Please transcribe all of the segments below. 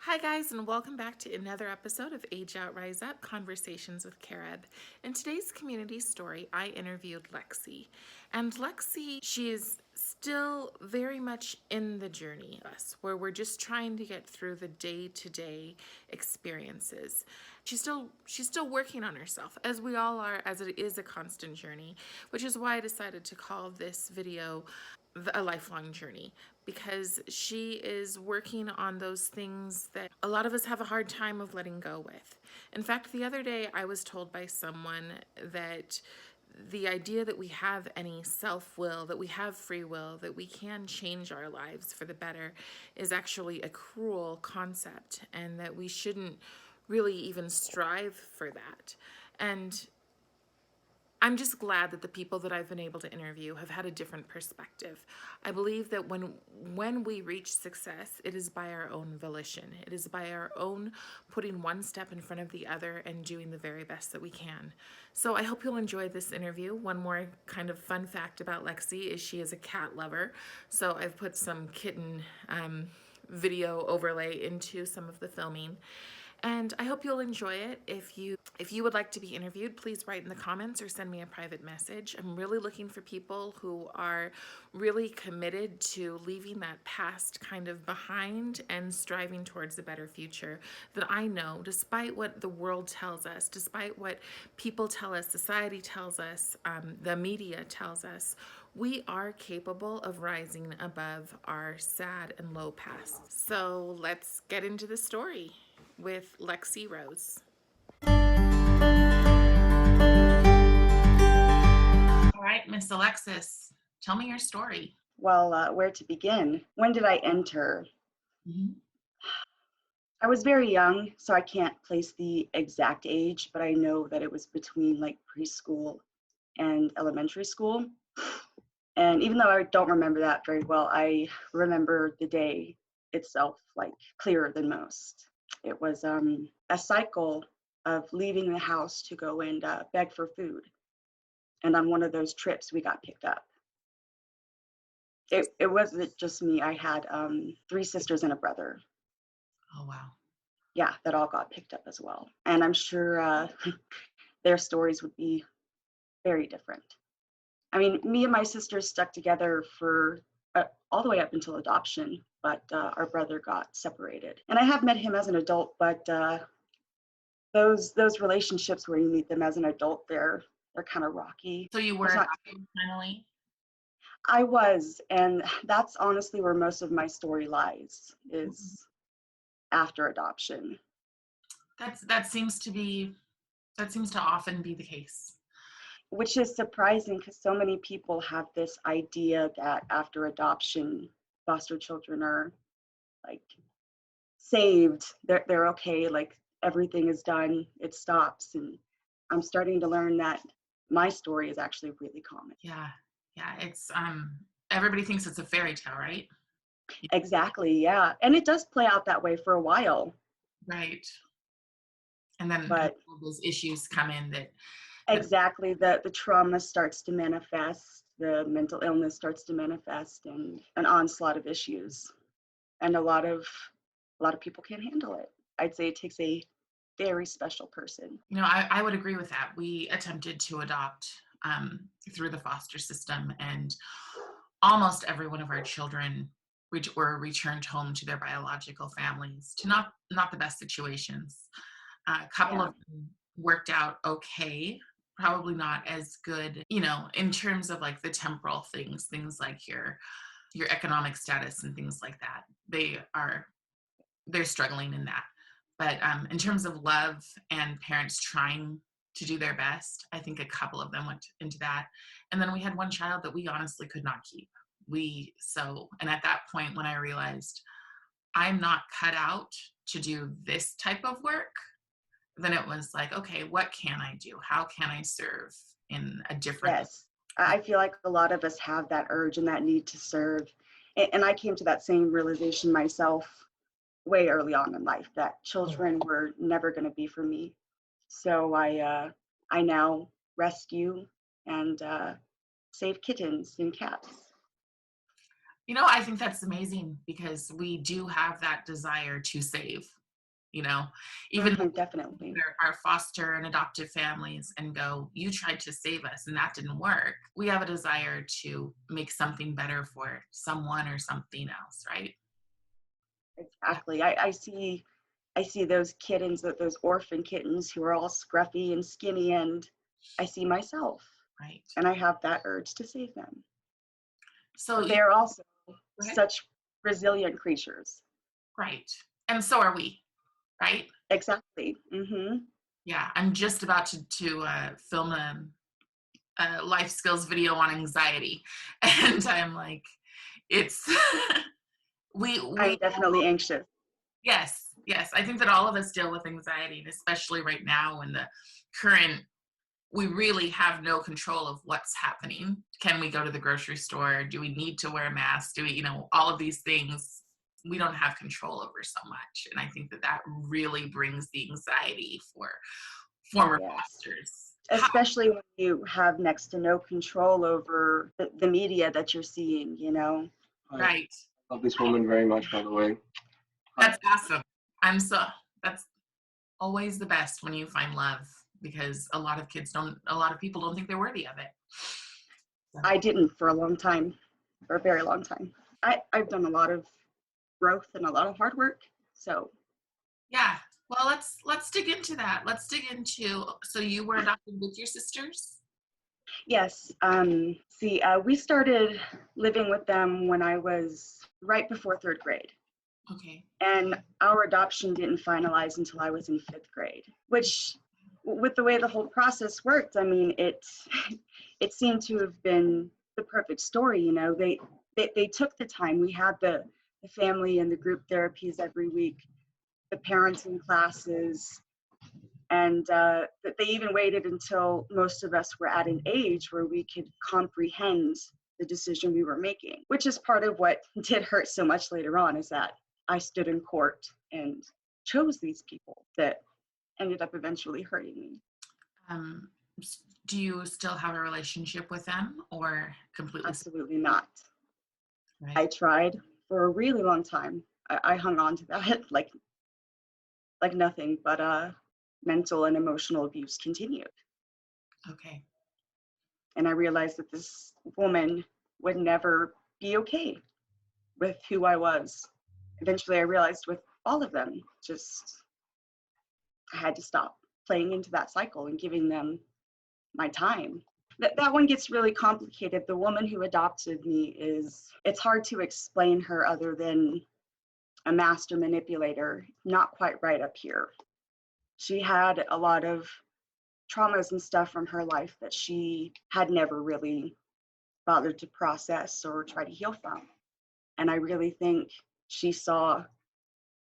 Hi, guys, and welcome back to another episode of Age Out, Rise Up Conversations with Careb. In today's community story, I interviewed Lexi. And Lexi, she is still very much in the journey, where we're just trying to get through the day-to-day experiences. She's still working on herself, as we all are, as it is a constant journey, which is why I decided to call this video a lifelong journey, because she is working on those things that a lot of us have a hard time of letting go with. In fact, the other day I was told by someone that the idea that we have any self will, that we have free will, that we can change our lives for the better is actually a cruel concept, and that we shouldn't really even strive for that. And I'm just glad that the people that I've been able to interview have had a different perspective. I believe that when we reach success, it is by our own volition. It is by our own putting one step in front of the other and doing the very best that we can. So I hope you'll enjoy this interview. One more kind of fun fact about Lexi is she is a cat lover. So I've put some kitten video overlay into some of the filming. And I hope you'll enjoy it. If you would like to be interviewed, please write in the comments or send me a private message. I'm really looking for people who are really committed to leaving that past kind of behind and striving towards a better future. That I know, despite what the world tells us, despite what people tell us, society tells us, the media tells us, we are capable of rising above our sad and low past. So let's get into the story with Lexi Rose. All right, Miss Alexis, tell me your story. Well, where to begin? When did I enter? Mm-hmm. I was very young, so I can't place the exact age, but I know that it was between like preschool and elementary school. And even though I don't remember that very well, I remember the day itself like clearer than most. It was a cycle of leaving the house to go and beg for food. And on one of those trips, we got picked up. It wasn't just me. I had three sisters and a brother. Oh, wow. Yeah, that all got picked up as well. And I'm sure their stories would be very different. I mean, me and my sisters stuck together for all the way up until adoption, but our brother got separated. And I have met him as an adult, but those relationships where you meet them as an adult, they're kind of rocky. So you were It's not. adopted finally? I was, and that's honestly where most of my story lies, is after adoption. That's that seems to often be the case. Which is surprising because so many people have this idea that after adoption, foster children are like saved, they're okay, like everything is done, it stops. And I'm starting to learn that my story is actually really common. Yeah. Yeah. It's everybody thinks it's a fairy tale, right? Exactly, yeah. And it does play out that way for a while, Right. And then but all those issues come in that exactly the trauma starts to manifest, the mental illness starts to manifest, and an onslaught of issues. And a lot of people can't handle it. I'd say it takes a very special person. I would agree with that. We attempted to adopt through the foster system, and almost every one of our children were returned home to their biological families, to not the best situations. A couple Yeah. of them worked out okay, probably not as good, in terms of like the temporal things like your economic status and things like that. They're struggling in that. But in terms of love and parents trying to do their best, I think a couple of them went into that. And then we had one child that we honestly could not keep. And at that point, when I realized I'm not cut out to do this type of work, then it was like, okay, what can I do? How can I serve in a different way? Yes. I feel like a lot of us have that urge and that need to serve. And I came to that same realization myself way early on in life that children were never going to be for me. So I now rescue and save kittens and cats. I think that's amazing because we do have that desire to save, you know, even Mhm, definitely. our foster and adoptive families and go, you tried to save us and that didn't work. We have a desire to make something better for someone or something else, right? Yeah, Exactly. I see those kittens, those orphan kittens who are all scruffy and skinny, and I see myself, right. and I have that urge to save them. So But you they are also go ahead. such resilient creatures. Right. And so are we, right? Exactly. Mhm. Yeah. I'm just about to film a life skills video on anxiety. And I'm like, it's we I'm definitely anxious. yes, yes. I think that all of us deal with anxiety, and especially right now in the current, we really have no control of what's happening. Can we go to the grocery store? Do we need to wear a mask? Do we, all of these things we don't have control over so much. And I think that that really brings the anxiety for former Yes. fosters. How, Especially when you have next to no control over the media that you're seeing, you know? Hi, right. love this woman very much, by the way. Hi. That's awesome. I'm so, that's always the best when you find love because a lot of people don't think they're worthy of it. So, I didn't for a long time, for a very long time. I've done a lot of growth and a lot of hard work. So yeah. Well, let's dig into that. Let's dig into, so you were adopted with your sisters? yes, we started living with them when I was right before third grade. Okay. And our adoption didn't finalize until I was in fifth grade, which with the way the whole process worked, I mean, it seemed to have been the perfect story. They took the time. We had the family and the group therapies every week, the parenting classes, and that they even waited until most of us were at an age where we could comprehend the decision we were making, which is part of what did hurt so much later on, is that I stood in court and chose these people that ended up eventually hurting me. Um, do you still have a relationship with them or completely Absolutely not. right? I tried for a really long time. I hung on to that like nothing, but mental and emotional abuse continued. Okay. And I realized that this woman would never be okay with who I was. Eventually, I realized with all of them, just I had to stop playing into that cycle and giving them my time. That one gets really complicated. The woman who adopted me it's hard to explain her other than a master manipulator, not quite right up here. She had a lot of traumas and stuff from her life that she had never really bothered to process or try to heal from. And I really think she saw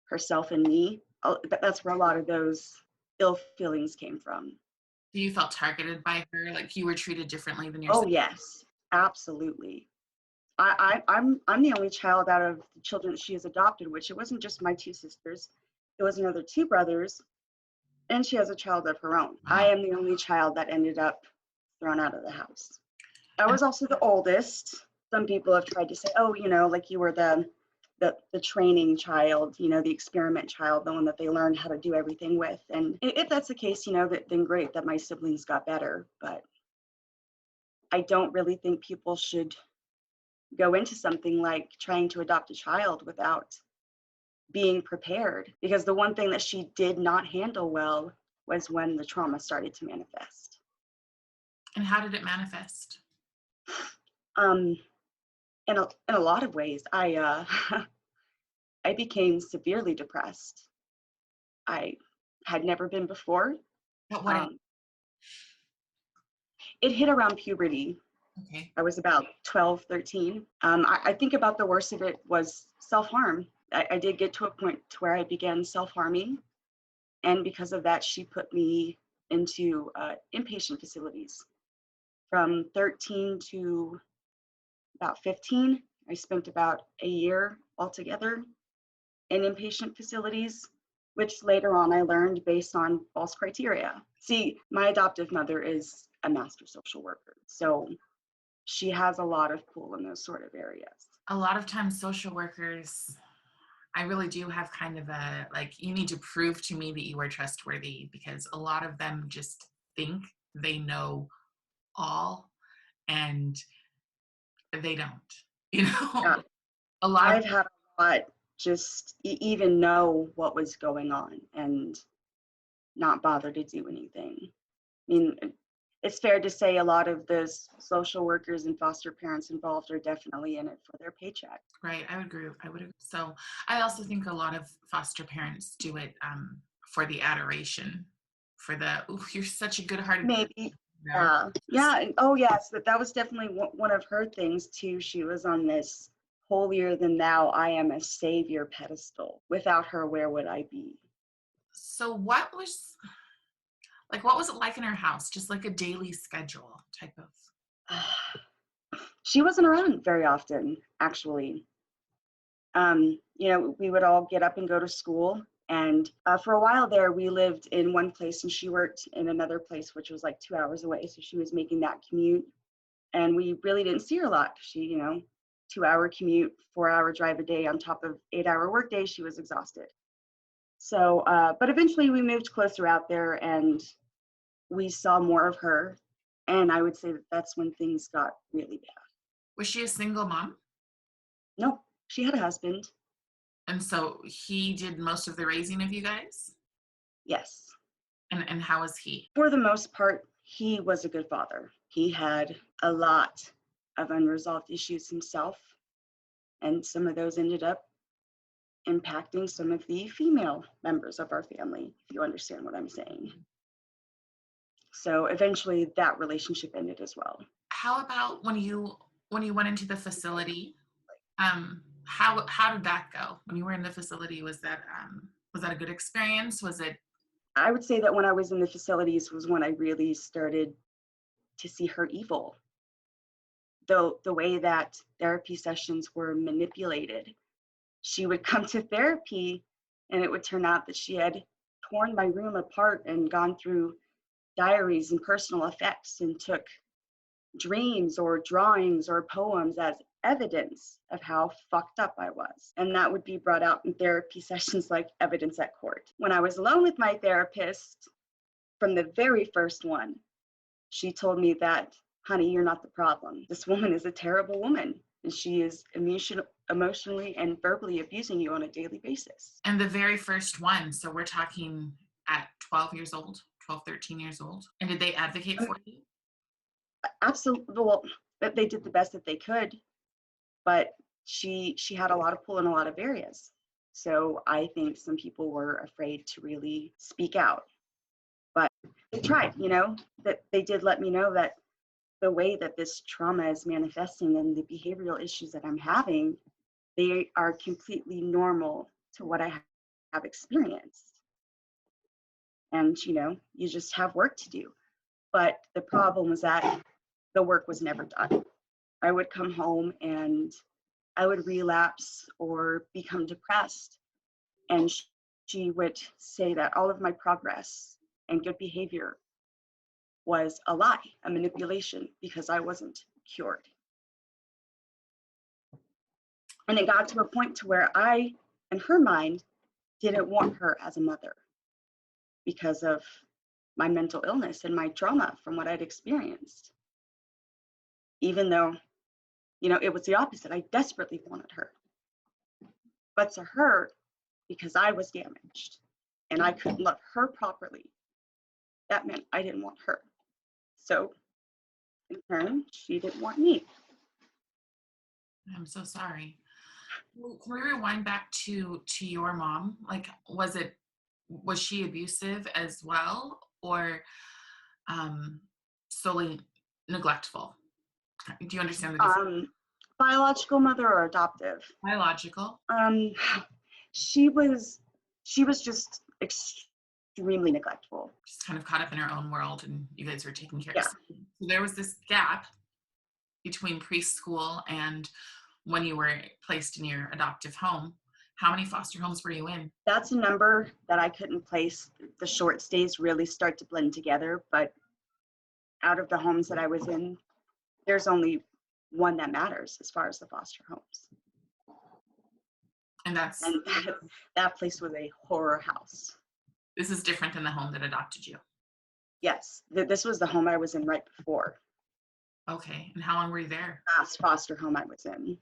herself in me. That's where a lot of those ill feelings came from. So you felt targeted by her, like you were treated differently than your Oh sister? yes, absolutely. I'm the only child out of the children that she has adopted, which it wasn't just my two sisters. It was another two brothers, and she has a child of her own. I Wow. am the only child that ended up thrown out of the house. I And was also the oldest. Some people have tried to say, oh, like you were the training child, the experiment child, the one that they learned how to do everything with. And if that's the case, then great that my siblings got better. But I don't really think people should go into something like trying to adopt a child without being prepared. Because the one thing that she did not handle well was when the trauma started to manifest. how did it manifest? Um, in a lot of ways, I became severely depressed. I had never been before. At what age? Um, it hit around puberty. Okay. I was about 12, 13. I think about the worst of it was self-harm. I did get to a point to where I began self-harming. And because of that, she put me into inpatient facilities. From 13 to about 15, I spent about a year altogether in inpatient facilities, which later on I learned based on false criteria. See, my adoptive mother is a master social worker, so she has a lot of pull in those sort of areas. A lot of times social workers, I really do have kind of a, like, you need to prove to me that you are trustworthy, because a lot of them just think they know all, and they don't, you Yeah, know. A lot of, I've had a lot just even know what was going on and not bother to do anything. I mean, it's fair to say a lot of the social workers and foster parents involved are definitely in it for their paycheck. right, I would agree. I would agree. So I also think a lot of foster parents do it for the adoration, for the, oh, you're such a good-hearted person. Maybe, No. yeah, yeah. Oh, yes, that was definitely one of her things too. She was on this holier than thou, I am a savior pedestal. Without her, where would I be? So what was it like in her house? Just like a daily schedule type of. She wasn't around very often, actually. We would all get up and go to school. And for a while there, we lived in one place and she worked in another place, which was like 2 hours away. So she was making that commute. And we really didn't see her a lot. She, 2 hour commute, 4 hour drive a day on top of 8 hour workday. She was exhausted. So, but eventually we moved closer out there and we saw more of her. And I would say that that's when things got really bad. Was she a single mom? No, she had a husband. And so he did most of the raising of you guys? Yes. And how was he? For the most part, he was a good father. He had a lot of unresolved issues himself, and some of those ended up impacting some of the female members of our family, if you understand what I'm saying. So eventually that relationship ended as well. How about when you went into the facility? How did that go? When you were in the facility, was that a good experience? Was it? I would say that when I was in the facilities was when I really started to see her evil. The way that therapy sessions were manipulated. She would come to therapy and it would turn out that she had torn my room apart and gone through diaries and personal effects and took dreams or drawings or poems as evidence of how fucked up I was. And that would be brought out in therapy sessions like evidence at court. When I was alone with my therapist, from the very first one, she told me that, honey, you're not the problem. This woman is a terrible woman, and she is emotionally and verbally abusing you on a daily basis. And the very first one, so we're talking at 12 years old, 12, 13 years old. And did they advocate for you? Absolutely. Well, they did the best that they could, but she had a lot of pull in a lot of areas. So I think some people were afraid to really speak out. But they tried, that they did let me know that the way that this trauma is manifesting and the behavioral issues that I'm having, they are completely normal to what I have experienced. And, you just have work to do. But the problem was that the work was never done. I would come home and I would relapse or become depressed. And she would say that all of my progress and good behavior was a lie, a manipulation, because I wasn't cured. And it got to a point to where I, in her mind, didn't want her as a mother because of my mental illness and my trauma from what I'd experienced. Even though, it was the opposite. I desperately wanted her. But to her, because I was damaged and I couldn't love her properly, that meant I didn't want her. So in turn, she didn't want me. I'm so sorry. Can we rewind back to your mom? Like, was she abusive as well, or solely neglectful? Do you understand the difference? Biological mother or adoptive? Biological. She was just extremely neglectful. Just kind of caught up in her own world, and you guys were taking care Yeah. of. So there was this gap between preschool and when you were placed in your adoptive home. How many foster homes were you in? That's a number that I couldn't place. The short stays really start to blend together, but out of the homes that I was in, there's only one that matters as far as the foster homes. And And that place was a horror house. this is different than the home that adopted you. Yes, this was the home I was in right before, Okay. And how long were you there? last foster home I was in.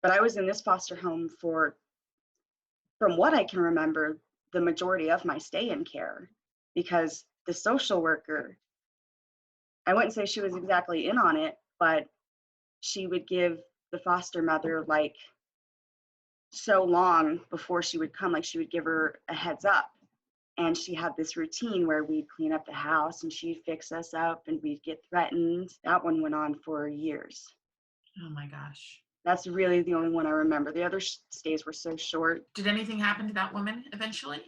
But I was in this foster home for, from what I can remember, the majority of my stay in care, because the social worker, I wouldn't say she was exactly in on it, but she would give the foster mother like so long before she would come, like she would give her a heads up. And she had this routine where we'd clean up the house and she'd fix us up and we'd get threatened. That one went on for years. Oh my gosh. That's really the only one I remember. The other stays were so short. Did anything happen to that woman eventually?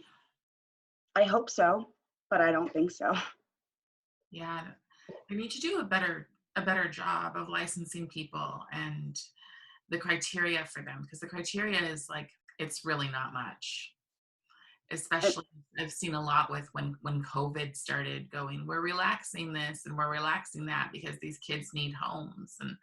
I hope so, but I don't think so. Yeah. They need to do a better job of licensing people and the criteria for them, because the criteria is like, it's really not much. And Especially, I've seen a lot with when COVID started going, we're relaxing this and we're relaxing that because these kids need homes. And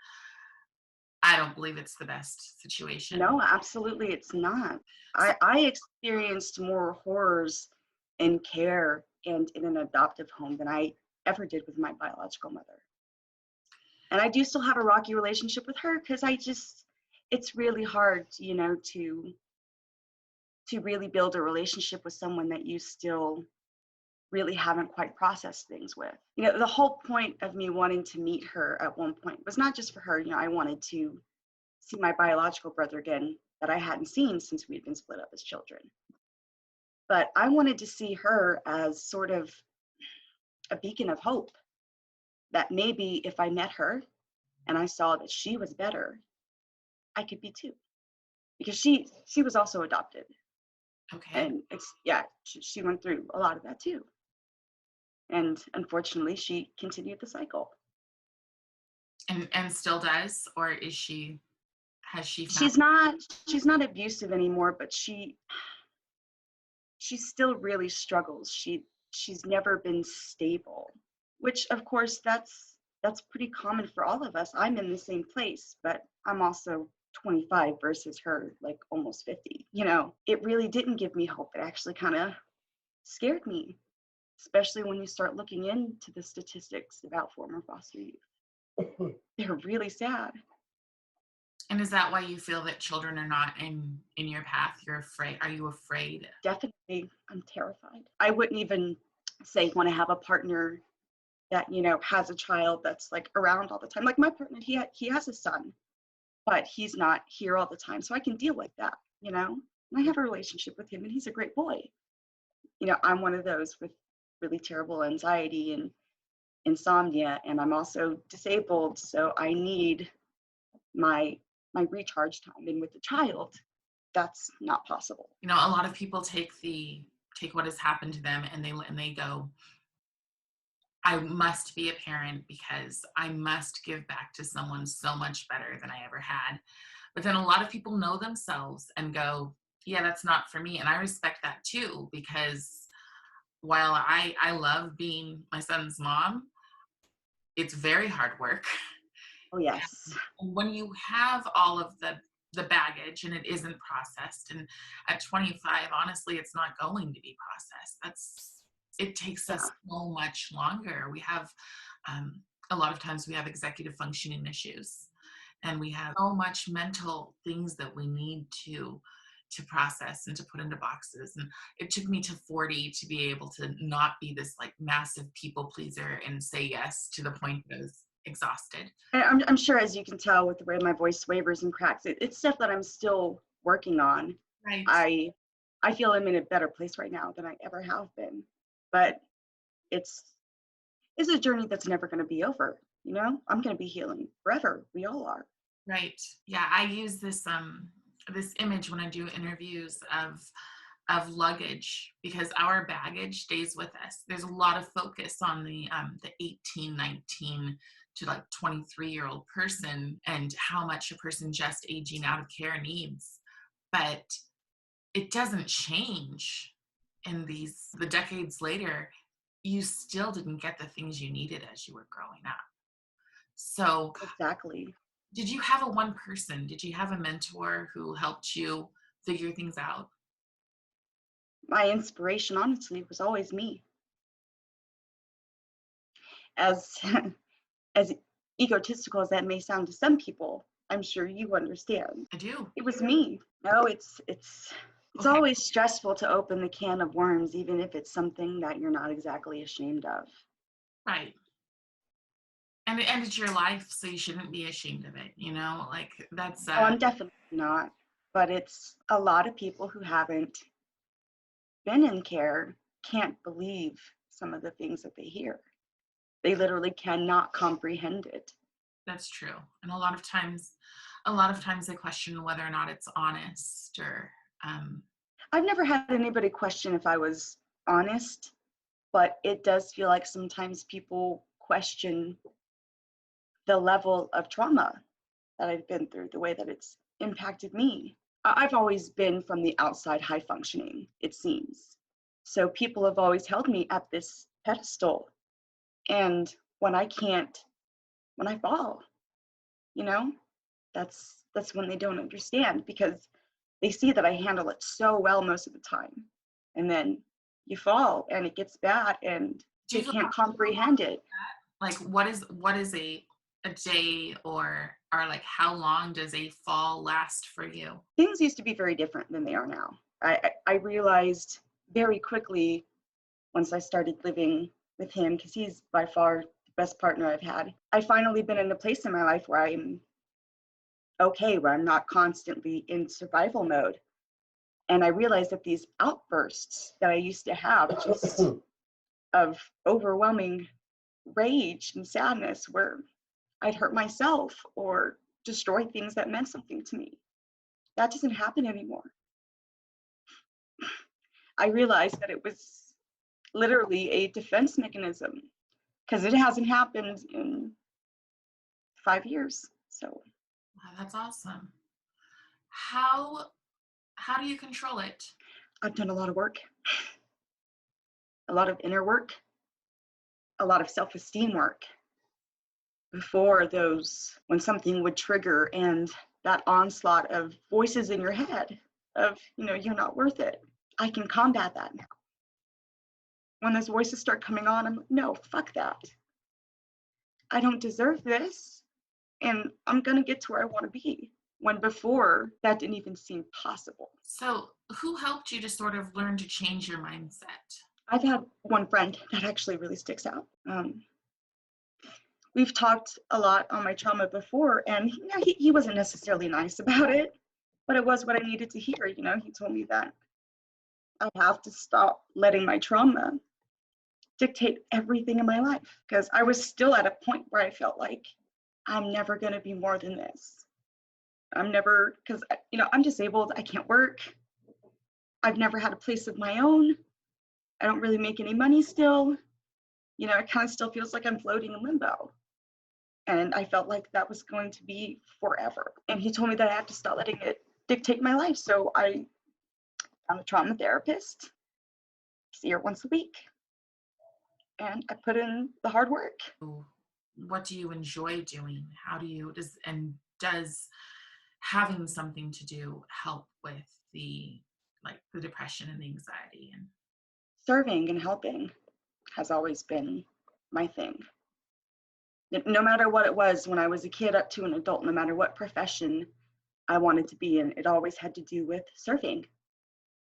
I don't believe it's the best situation. no, absolutely, it's not. I experienced more horrors in care and in an adoptive home than I ever did with my biological mother. And I do still have a rocky relationship with her because it's really hard, to really build a relationship with someone that you still really haven't quite processed things with. The whole point of me wanting to meet her at one point was not just for her. I wanted to see my biological brother again that I hadn't seen since we had been split up as children. But I wanted to see her as sort of a beacon of hope that maybe if I met her and I saw that she was better, I could be too. Because she was also adopted. Okay. And she went through a lot of that too. And unfortunately, she continued the cycle. And still does, or has she found? She's not abusive anymore, but she still really struggles. She's never been stable, which of course that's pretty common for all of us. I'm in the same place, but I'm also 25 versus her like almost 50. It really didn't give me hope. It actually kind of scared me, especially when you start looking into the statistics about former foster youth. They're really sad. And is that why you feel that children are not in your path? You're afraid? Are you afraid? Definitely, I'm terrified. I wouldn't even say want to have a partner that has a child that's like around all the time. Like my partner, he has a son, but he's not here all the time, so I can deal with that. And I have a relationship with him, and he's a great boy. I'm one of those with really terrible anxiety and insomnia, and I'm also disabled, so I need my recharge time. And with a child, that's not possible. A lot of people take what has happened to them and they go, I must be a parent because I must give back to someone so much better than I ever had. But then a lot of people know themselves and go, yeah, that's not for me. And I respect that too, because while I love being my son's mom, it's very hard work. Oh yes. And when you have all of the baggage and it isn't processed, and at 25, honestly, it's not going to be processed. It takes Yeah. us so much longer. We have a lot of times we have executive functioning issues, and we have so much mental things that we need to process and to put into boxes. And it took me to 40 to be able to not be this like massive people pleaser and say yes to the point that I was exhausted. And I'm sure, as you can tell with the way my voice wavers and cracks, it's stuff that I'm still working on. Right. I feel I'm in a better place right now than I ever have been, but it's a journey that's never going to be over. I'm going to be healing forever. We all are. Right. Yeah, I use this image when I do interviews of luggage, because our baggage stays with us. There's a lot of focus on the 18, 19 to like 23-year-old person and how much a person just aging out of care needs. But it doesn't change in the decades later. You still didn't get the things you needed as you were growing up. So Exactly. did you have did you have a mentor who helped you figure things out? My inspiration, honestly, was always me. As as egotistical as that may sound to some people, I'm sure you understand. I do. It was me. No, it's Okay. always stressful to open the can of worms, even if it's something that you're not exactly ashamed of. Right. And it's your life, so you shouldn't be ashamed of it, like that's Oh, I'm definitely not. But it's a lot of people who haven't been in care can't believe some of the things that they hear. They literally cannot comprehend it. that's true. And a lot of times they question whether or not it's honest or um I've never had anybody question if I was honest, but it does feel like sometimes people question the level of trauma that I've been through, the way that it's impacted me. I've always been from the outside high functioning, it seems. So people have always held me at this pedestal. And when I can't, when I fall, you know, that's when they don't understand, because they see that I handle it so well most of the time. And then you fall and it gets bad and do they you feel can't comprehend it. like what is a day or like how long does a fall last for you? Things used to be very different than they are now. I realized very quickly once I started living with him, because he's by far the best partner I've had. I finally been in a place in my life where I'm okay, where I'm not constantly in survival mode. And I realized that these outbursts that I used to have, just of overwhelming rage and sadness, where I'd hurt myself or destroy things that meant something to me, that doesn't happen anymore. I realized that it was literally a defense mechanism, because it hasn't happened in 5 years. So Wow, that's awesome. How do you control it? I've done a lot of work, a lot of inner work, a lot of self-esteem work before those, when something would trigger and that onslaught of voices in your head of, you're not worth it. I can combat that now. When those voices start coming on, I'm like, no, fuck that. I don't deserve this. And I'm going to get to where I want to be. When before, that didn't even seem possible. So who helped you to sort of learn to change your mindset? I've had one friend that actually really sticks out. We've talked a lot on my trauma before, and he wasn't necessarily nice about it, but it was what I needed to hear. He told me that I have to stop letting my trauma dictate everything in my life, because I was still at a point where I felt like I'm never going to be more than this. I'm never, because I'm disabled, I can't work, I've never had a place of my own, I don't really make any money still, it kind of still feels like I'm floating in limbo. And I felt like that was going to be forever. And he told me that I have to stop letting it dictate my life. So I'm a trauma therapist, see her once a week, and I put in the hard work. What do you enjoy doing? Does having something to do help with the depression and the anxiety? And Serving and helping has always been my thing. No matter what it was, when I was a kid up to an adult, no matter what profession I wanted to be in, it always had to do with serving.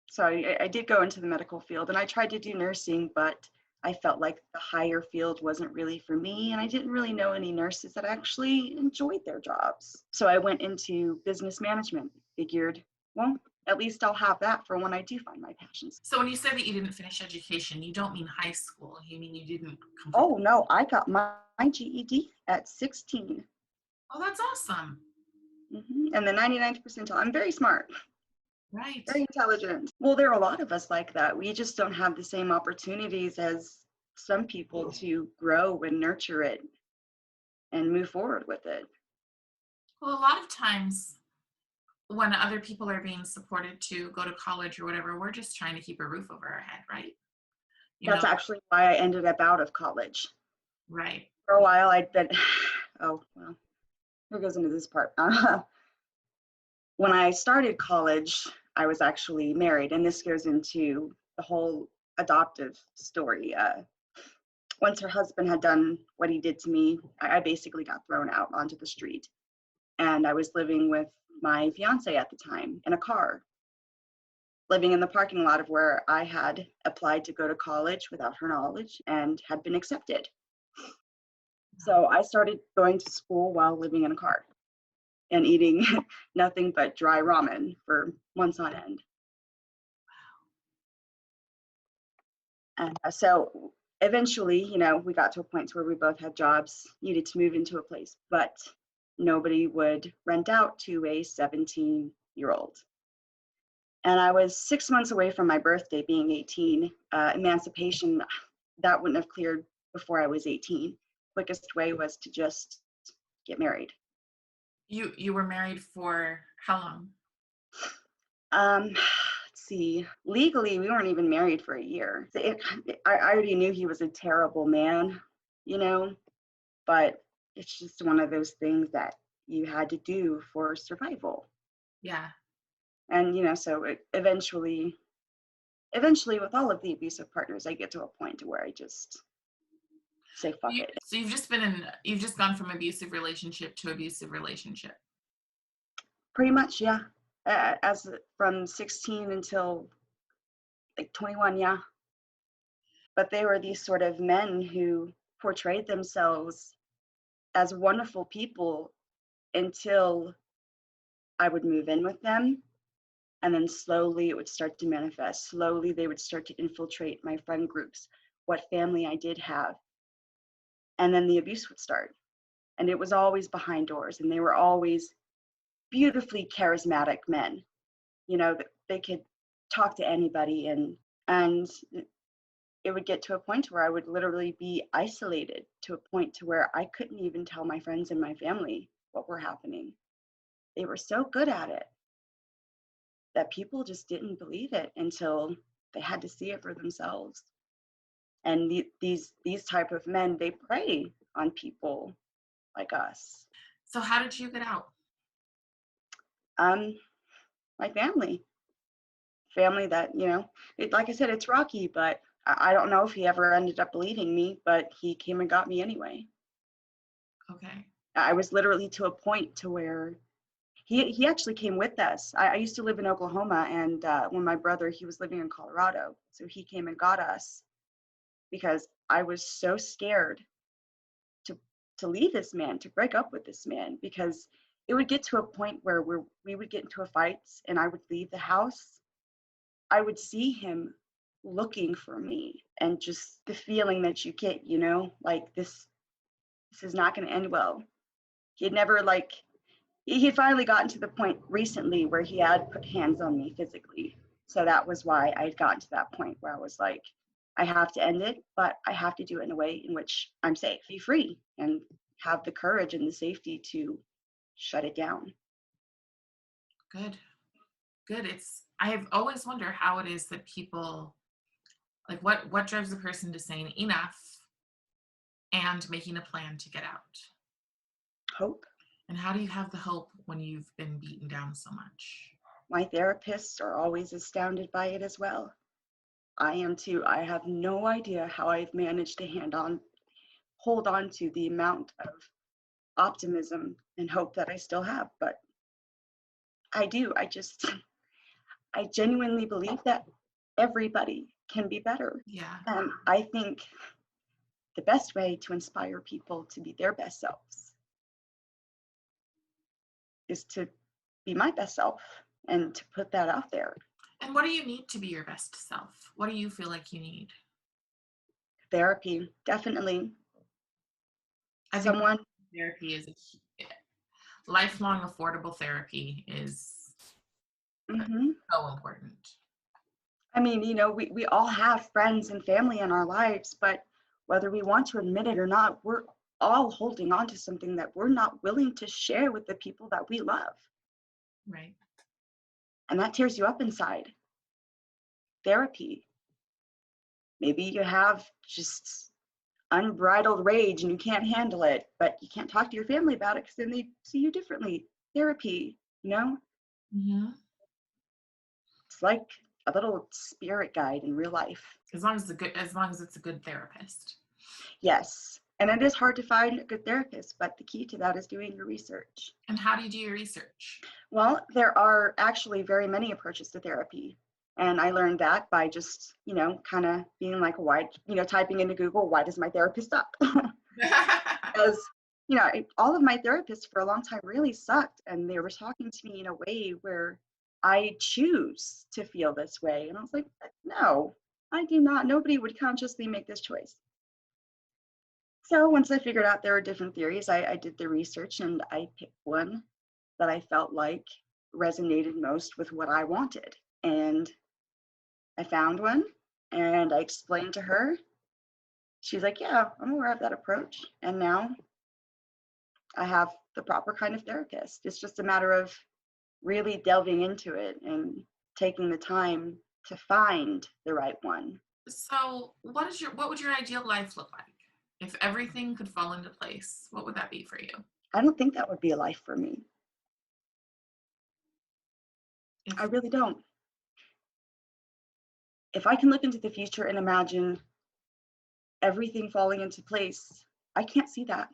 So I did go into the medical field, and I tried to do nursing, but I felt like the higher field wasn't really for me, and I didn't really know any nurses that actually enjoyed their jobs. So I went into business management, figured, well, at least I'll have that for when I do find my passions. so when you said that you didn't finish education, you don't mean high school. You mean you didn't complete? Oh, no, I got my GED at 16. Oh, that's awesome. And the 99th percentile. I'm very smart. Right. Very intelligent. Well, there are a lot of us like that. We just don't have the same opportunities as some people to grow and nurture it and move forward with it. Well, a lot of times when other people are being supported to go to college or whatever, we're just trying to keep a roof over our head, right? That's actually why I ended up out of college. Right. For a while, I'd been, oh, well, here goes into this part. When I started college, I was actually married. And this goes into the whole adoptive story. Once her husband had done what he did to me, I basically got thrown out onto the street. And I was living with my fiance at the time in a car, living in the parking lot of where I had applied to go to college without her knowledge and had been accepted. So I started going to school while living in a car and eating nothing but dry ramen for months on end. And so eventually, we got to a point where we both had jobs, needed to move into a place, but nobody would rent out to a 17-year-old. And I was 6 months away from my birthday, being 18. Emancipation, that wouldn't have cleared before I was 18. Quickest way was to just get married. You were married for how long? Let's see. Legally, we weren't even married for a year. I already knew he was a terrible man, but it's just one of those things that you had to do for survival. Yeah. And so eventually with all of the abusive partners, I get to a point to where I just say fuck it. So you've just gone from abusive relationship to abusive relationship. Pretty much, yeah. As from 16 until like 21, yeah. But they were these sort of men who portrayed themselves as wonderful people until I would move in with them. And then slowly it would start to manifest. Slowly they would start to infiltrate my friend groups, what family I did have. And then the abuse would start. And it was always behind doors. And they were always beautifully charismatic men. They could talk to anybody. And it would get to a point where I would literally be isolated, to a point to where I couldn't even tell my friends and my family what were happening. They were so good at it that people just didn't believe it until they had to see it for themselves. And these type of men, they prey on people like us. So how did you get out? My family that, like I said, it's rocky, but I don't know if he ever ended up believing me, but he came and got me anyway. Okay. I was literally to a point to where he actually came with us. I used to live in Oklahoma, and when my brother, he was living in Colorado, so he came and got us because I was so scared to leave this man, to break up with this man, because it would get to a point where we would get into a fight and I would leave the house. I would see him looking for me, and just the feeling that you get, like this is not going to end well. He had never he had finally gotten to the point recently where he had put hands on me physically. So that was why I had gotten to that point where I was like, I have to end it, but I have to do it in a way in which I'm safe, be free, and have the courage and the safety to shut it down. Good. I've always wondered how it is that people, like what drives a person to saying enough and making a plan to get out? Hope. And how do you have the hope when you've been beaten down so much? My therapists are always astounded by it as well. I am too. I have no idea how I've managed to hold on to the amount of optimism and hope that I still have, but I do. I genuinely believe that everybody can be better. Yeah. And I think the best way to inspire people to be their best selves is to be my best self and to put that out there. And what do you need to be your best self? What do you feel like you need? Therapy, definitely. I think therapy is lifelong affordable therapy is so important. I mean, we all have friends and family in our lives, but whether we want to admit it or not, we're all holding on to something that we're not willing to share with the people that we love. Right. And that tears you up inside. Therapy. Maybe you have just unbridled rage and you can't handle it, but you can't talk to your family about it because then they see you differently. Therapy, Mm-hmm. It's like a little spirit guide in real life. As long as it's a good therapist. Yes. And it is hard to find a good therapist, but the key to that is doing your research. And how do you do your research? Well, there are actually very many approaches to therapy. And I learned that by just, kind of being like, why, typing into Google, why does my therapist suck? Because, all of my therapists for a long time really sucked. And they were talking to me in a way where I choose to feel this way. And I was like, no, I do not. Nobody would consciously make this choice. So once I figured out there were different theories, I did the research and I picked one that I felt like resonated most with what I wanted. And I found one and I explained to her. She's like, yeah, I'm aware of that approach. And now I have the proper kind of therapist. It's just a matter of really delving into it and taking the time to find the right one. So what would your ideal life look like? If everything could fall into place, what would that be for you? I don't think that would be a life for me. I really don't. If I can look into the future and imagine everything falling into place, I can't see that.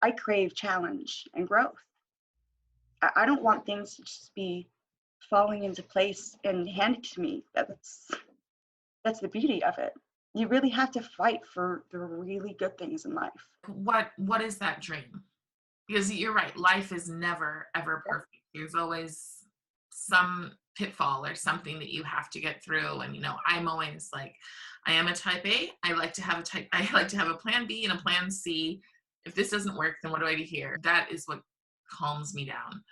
I crave challenge and growth. I don't want things to just be falling into place and handed to me. That's the beauty of it. You really have to fight for the really good things in life. What is that dream? Because you're right, life is never ever perfect. There's always some pitfall or something that you have to get through. And I'm always like, I am a type A. I like to have a plan B and a plan C. If this doesn't work, then what do I do here? That is what calms me down.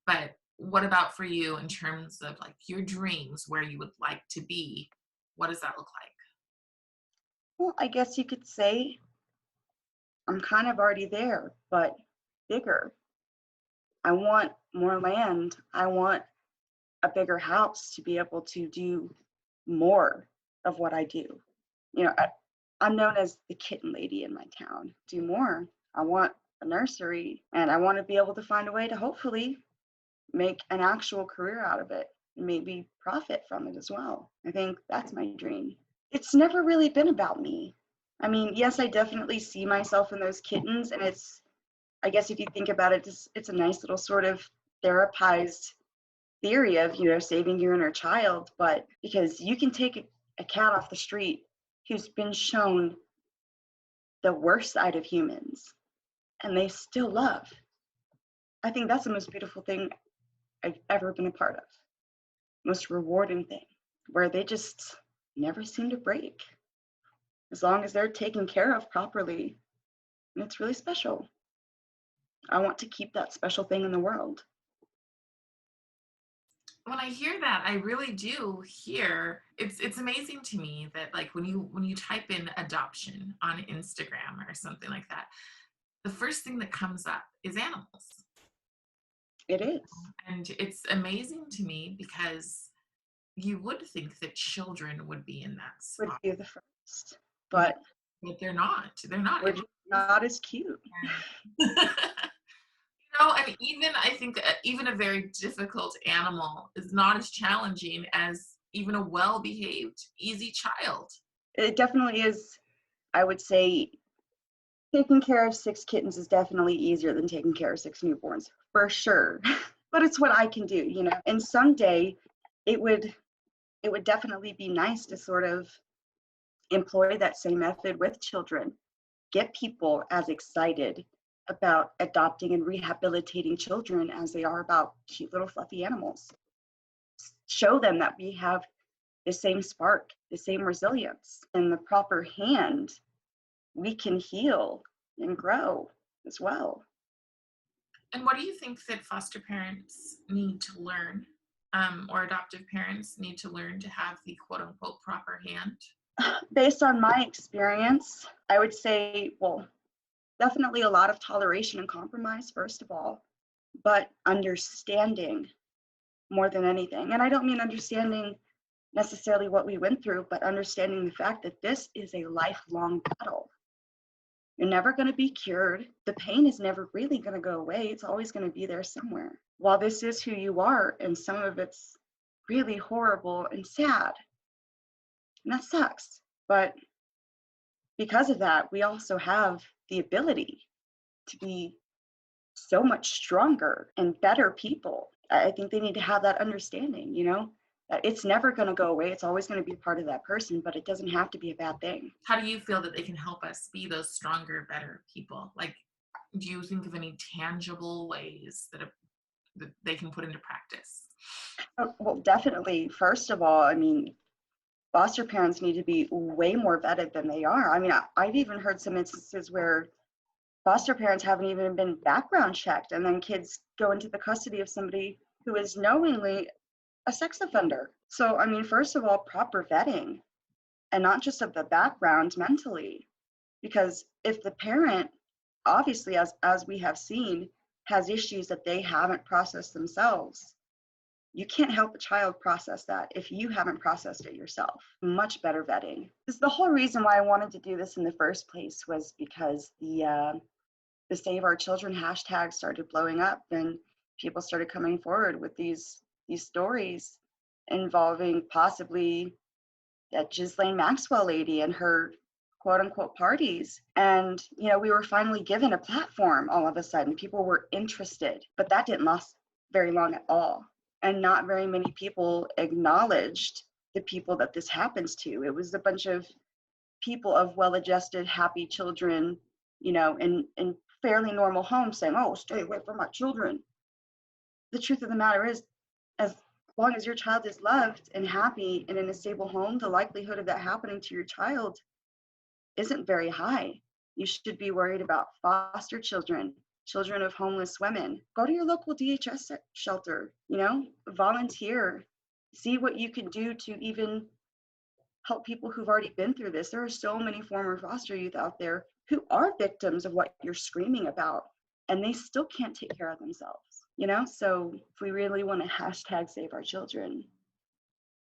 But what about for you in terms of like your dreams, where you would like to be? What does that look like? Well, I guess you could say I'm kind of already there, but bigger. I want more land. I want a bigger house to be able to do more of what I do. I'm known as the kitten lady in my town. Do more. I want a nursery and I want to be able to find a way to hopefully make an actual career out of it and maybe profit from it as well. I think that's my dream. It's never really been about me. I mean, yes, I definitely see myself in those kittens, and I guess if you think about it, it's a nice little sort of therapized theory of, saving your inner child, but because you can take a cat off the street who's been shown the worst side of humans and they still love. I think that's the most beautiful thing I've ever been a part of. Most rewarding thing, where they just never seem to break as long as they're taken care of properly. And it's really special. I want to keep that special thing in the world. When I hear that, I really do hear it's amazing to me that like when you type in adoption on Instagram or something like that, the first thing that comes up is animals. It is. And it's amazing to me because you would think that children would be in that Would spot. be the first, but They're not. They're not. we're just not as cute. And even I think even a very difficult animal is not as challenging as even a well-behaved, easy child. It definitely is. I would say taking care of 6 kittens is definitely easier than taking care of 6 newborns, for sure. But it's what I can do, And someday it would definitely be nice to sort of employ that same method with children. Get people as excited about adopting and rehabilitating children as they are about cute little fluffy animals. Show them that we have the same spark, the same resilience. In the proper hand, we can heal and grow as well. And what do you think that foster parents need to learn, or adoptive parents need to learn to have the quote unquote proper hand? Based on my experience, I would say, well, definitely a lot of toleration and compromise, first of all, but understanding more than anything. And I don't mean understanding necessarily what we went through, but understanding the fact that this is a lifelong battle. You're never going to be cured. The pain is never really going to go away. It's always going to be there somewhere. While this is who you are, and some of it's really horrible and sad. And that sucks. But because of that, we also have the ability to be so much stronger and better people. I think they need to have that understanding, that it's never going to go away. It's always going to be a part of that person, but it doesn't have to be a bad thing. How do you feel that they can help us be those stronger, better people? Like, do you think of any tangible ways that they can put into practice? Well, definitely. First of all, I mean, foster parents need to be way more vetted than they are. I mean, I've even heard some instances where foster parents haven't even been background checked, and then kids go into the custody of somebody who is knowingly a sex offender. So, I mean, first of all, proper vetting, and not just of the background mentally, because if the parent, obviously, as we have seen, has issues that they haven't processed themselves, you can't help a child process that if you haven't processed it yourself. Much better vetting. This is the whole reason why I wanted to do this in the first place, was because the Save Our Children hashtag started blowing up, and people started coming forward with these stories involving possibly that Ghislaine Maxwell lady and her quote unquote parties. And, we were finally given a platform all of a sudden. People were interested, but that didn't last very long at all. And not very many people acknowledged the people that this happens to. It was a bunch of people of well-adjusted, happy children, in fairly normal homes saying, oh, stay away from my children. The truth of the matter is, as long as your child is loved and happy and in a stable home, the likelihood of that happening to your child isn't very high. You should be worried about foster children, children of homeless women. Go to your local DHS shelter, volunteer, see what you can do to even help people who've already been through this. There are so many former foster youth out there who are victims of what you're screaming about, and they still can't take care of themselves, So if we really want to hashtag Save Our Children,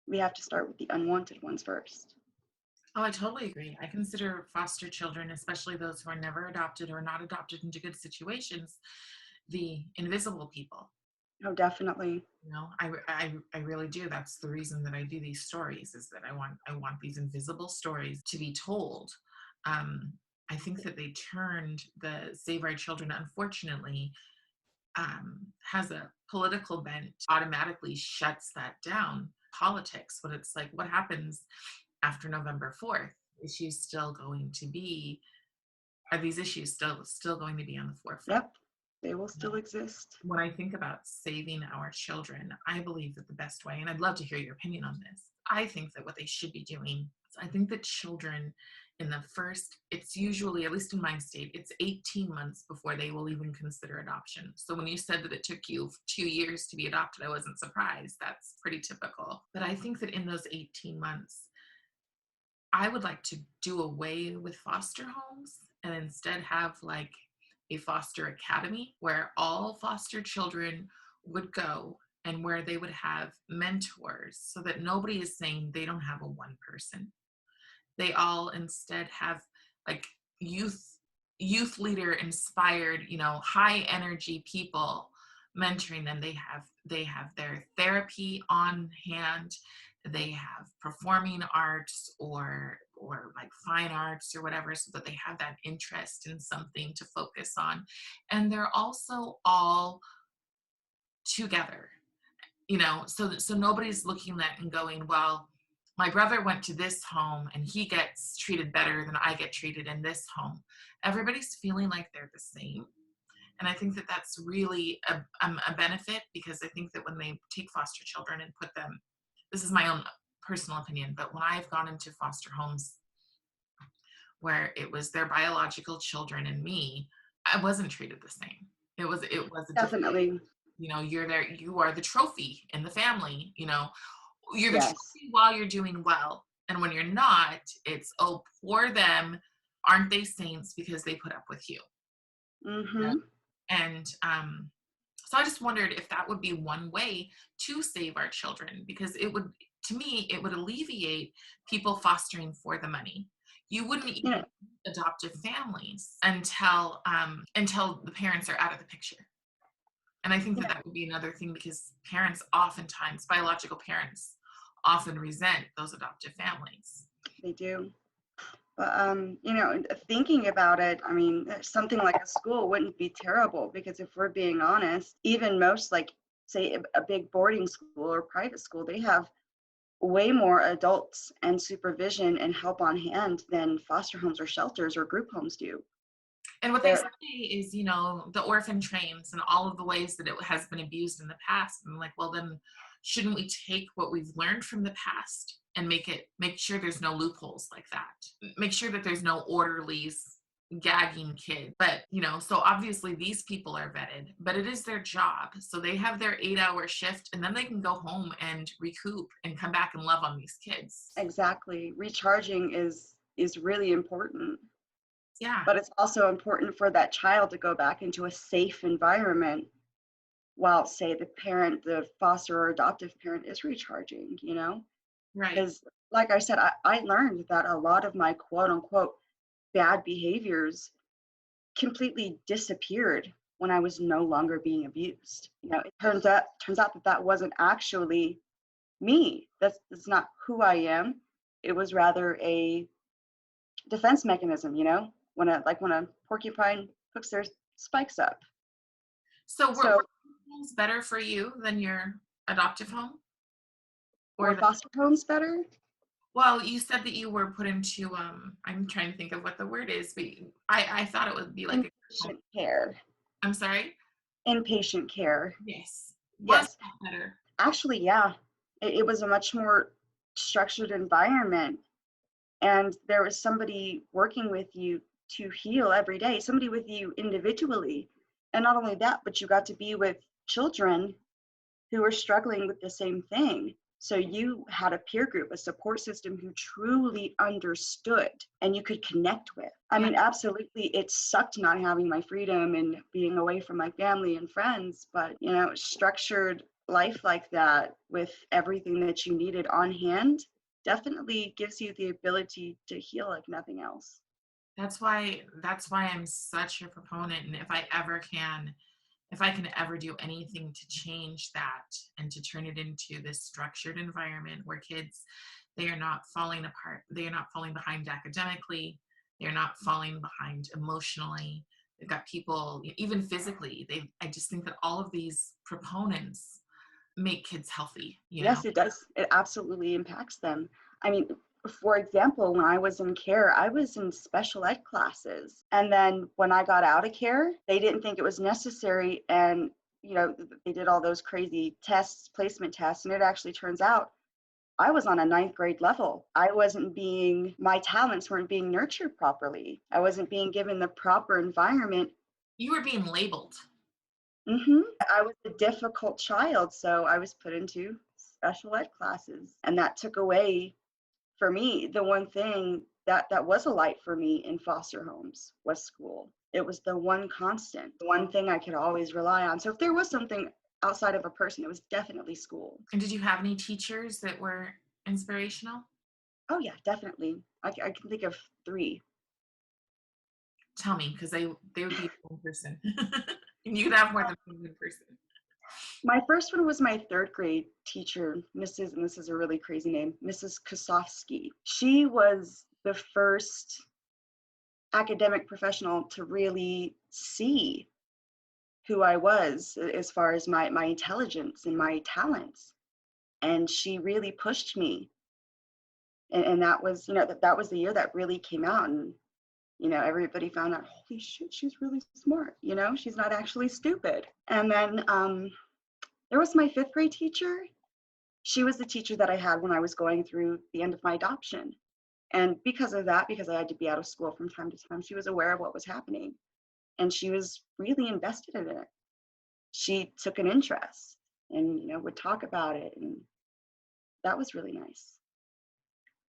we have to start with the unwanted ones first. Oh, I totally agree. I consider foster children, especially those who are never adopted or not adopted into good situations, the invisible people. Oh, definitely. I really do. That's the reason that I do these stories, is that I want these invisible stories to be told. I think that they turned the Save Our Children, unfortunately, has a political bent, automatically shuts that down. Politics, but it's like, what happens after November 4th? Is she still going to be? Are these issues still going to be on the forefront? Yep, they will still exist. When I think about saving our children, I believe that the best way, and I'd love to hear your opinion on this, I think that what they should be doing, I think that children in the first, it's usually, at least in my state, it's 18 months before they will even consider adoption. So when you said that it took you 2 years to be adopted, I wasn't surprised. That's pretty typical. But I think that in those 18 months, I would like to do away with foster homes and instead have like a foster academy where all foster children would go, and where they would have mentors, so that nobody is saying they don't have a one person. They all instead have like youth leader inspired, high energy people mentoring them. They have their therapy on hand. They have performing arts or like fine arts or whatever, so that they have that interest in something to focus on. And they're also all together, so nobody's looking at and going, well, my brother went to this home and he gets treated better than I get treated in this home. Everybody's feeling like they're the same. And I think that that's really a benefit, because I think that when they take foster children and put them, this is my own personal opinion, but when I've gone into foster homes where it was their biological children and me, I wasn't treated the same. It was a Definitely. you're there, you are the trophy in the family, you're the Yes. trophy while you're doing well. And when you're not, it's, oh, poor them. Aren't they saints because they put up with you? Mm-hmm. And so I just wondered if that would be one way to save our children, because it would, to me, it would alleviate people fostering for the money. You wouldn't even adoptive families until the parents are out of the picture. And I think that Yeah, that would be another thing, because parents oftentimes, biological parents, often resent those adoptive families. they do. But thinking about it, I mean, something like a school wouldn't be terrible, because if we're being honest, even most, like, say a big boarding school or private school, they have way more adults and supervision and help on hand than foster homes or shelters or group homes do. And what they They're say is, the orphan trains and all of the ways that it has been abused in the past. And like, well, then shouldn't we take what we've learned from the past and make sure there's no loopholes like that? Make sure that there's no orderlies gagging kids. But, so obviously these people are vetted, but it is their job. So they have their 8-hour shift, and then they can go home and recoup and come back and love on these kids. exactly, recharging is really important. Yeah. But it's also important for that child to go back into a safe environment while, say, the foster or adoptive parent is recharging, Right. because, like I said, I learned that a lot of my quote unquote bad behaviors completely disappeared when I was no longer being abused. It turns out that that wasn't actually me. That's not who I am. It was rather a defense mechanism, when a porcupine hooks their spikes up. So were So, homes better for you than your adoptive home? were Or foster homes better? well, you said that you were put into I'm trying to think of what the word is, but I thought it would be like a home. Inpatient care. I'm sorry? Inpatient care. Yes. Was Yes. that better? Actually, yeah. It was a much more structured environment. And there was somebody working with you to heal every day, somebody with you individually. And not only that, but you got to be with children who were struggling with the same thing. So you had a peer group, a support system who truly understood and you could connect with. I Yeah. mean, absolutely, it sucked not having my freedom and being away from my family and friends, but structured life like that with everything that you needed on hand definitely gives you the ability to heal like nothing else. That's why I'm such a proponent. And if I can ever do anything to change that and to turn it into this structured environment where kids, they are not falling apart, they are not falling behind academically, they're not falling behind emotionally. They've got people, even physically. I just think that all of these proponents make kids healthy. Yes, it does. It absolutely impacts them. I mean, for example, when I was in care, I was in special ed classes. And then when I got out of care, they didn't think it was necessary. And, they did all those crazy tests, placement tests. And it actually turns out I was on a ninth grade level. My talents weren't being nurtured properly. I wasn't being given the proper environment. You were being labeled. I was a difficult child, so I was put into special ed classes, and that took away, for me, the one thing that was a light for me in foster homes was school. It was the one constant, the one thing I could always rely on. So if there was something outside of a person, it was definitely school. And did you have any teachers that were inspirational? Oh yeah, definitely. I can think of 3. Tell me, because they would be one person. And you could have more than one person. My first one was my 3rd grade teacher, and this is a really crazy name, Mrs. Kosofsky. She was the first academic professional to really see who I was as far as my intelligence and my talents. And she really pushed me. And that was, that was the year that really came out. And, everybody found out, holy shit, she's really smart. She's not actually stupid. And then there was my 5th grade teacher. She was the teacher that I had when I was going through the end of my adoption. And because of that, because I had to be out of school from time to time, she was aware of what was happening. And she was really invested in it. She took an interest and, would talk about it. And that was really nice.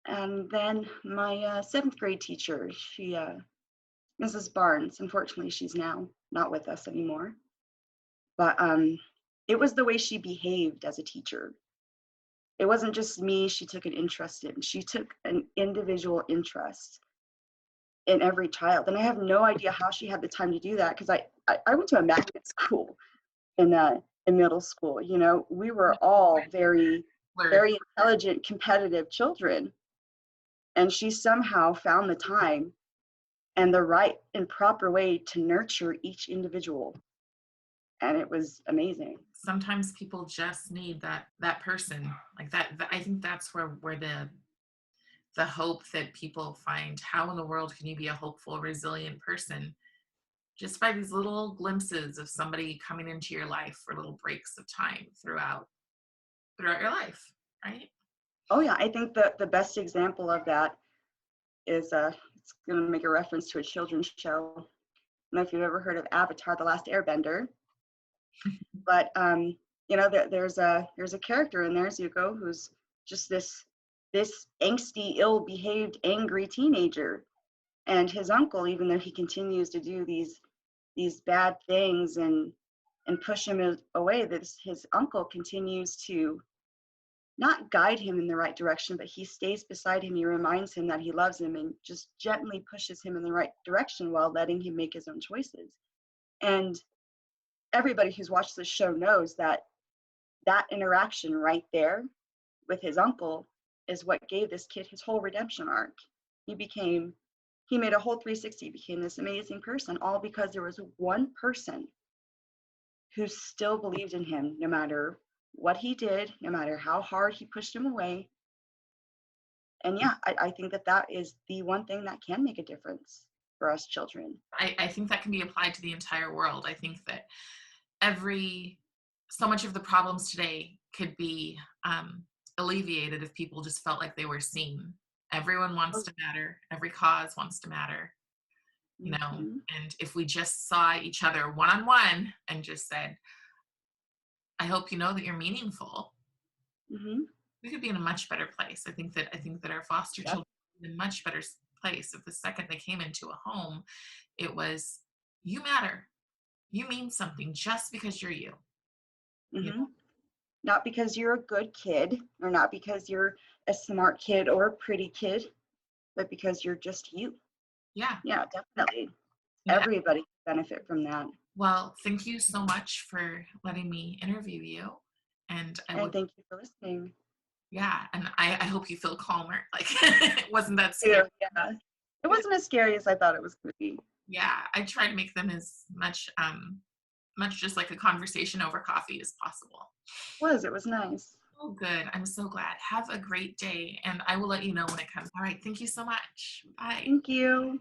And then my 7th grade teacher, Mrs. Barnes, unfortunately, she's now not with us anymore. But it was the way she behaved as a teacher. It wasn't just me she took an interest in. She took an individual interest in every child. And I have no idea how she had the time to do that, because I went to a magnet school. in middle school. You know, we were all very, Word. very intelligent, competitive children. And she somehow found the time and the right and proper way to nurture each individual. And it was amazing. Sometimes people just need that person like that. I think that's where the hope that people find. How in the world can you be a hopeful, resilient person? Just by these little glimpses of somebody coming into your life for little breaks of time throughout your life, right? Oh yeah, I think the best example of that is it's going to make a reference to a children's show. I don't know if you've ever heard of Avatar: The Last Airbender, but you know, there's a character in there, Zuko, who's just this angsty, ill-behaved, angry teenager, and his uncle, even though he continues to do these bad things and push him away, that his uncle continues to not guide him in the right direction, but he stays beside him. He reminds him that he loves him and just gently pushes him in the right direction while letting him make his own choices. And everybody who's watched this show knows that that interaction right there with his uncle is what gave this kid his whole redemption arc. He made a whole 360, became this amazing person, all because there was one person who still believed in him no matter what he did, no matter how hard he pushed him away. And yeah, I think that is the one thing that can make a difference for us children. I think that can be applied to the entire world. I think that so much of the problems today could be alleviated if people just felt like they were seen. Everyone wants to matter. Every cause wants to matter, you know. Mm-hmm. And if we just saw each other one on one and just said, "I hope you know that you're meaningful," Mm-hmm. we could be in a much better place. I think that our foster Yep. children are in a much better place. If the second they came into a home, it was, "You matter. You mean something just because you're you." You Mm-hmm. know? Not because you're a good kid, or not because you're a smart kid or a pretty kid, but because you're just you. Yeah. Yeah, definitely. Yeah. Everybody can benefit from that. Well, thank you so much for letting me interview you. And I And would, thank you for listening. yeah, and I hope you feel calmer. Like it wasn't that scary. Yeah, yeah. It wasn't as scary as I thought it was going to be. Yeah, I try to make them as much just like a conversation over coffee as possible. It was nice. Oh, good. I'm so glad. Have a great day, and I will let you know when it comes. All right. Thank you so much. Bye. Thank you.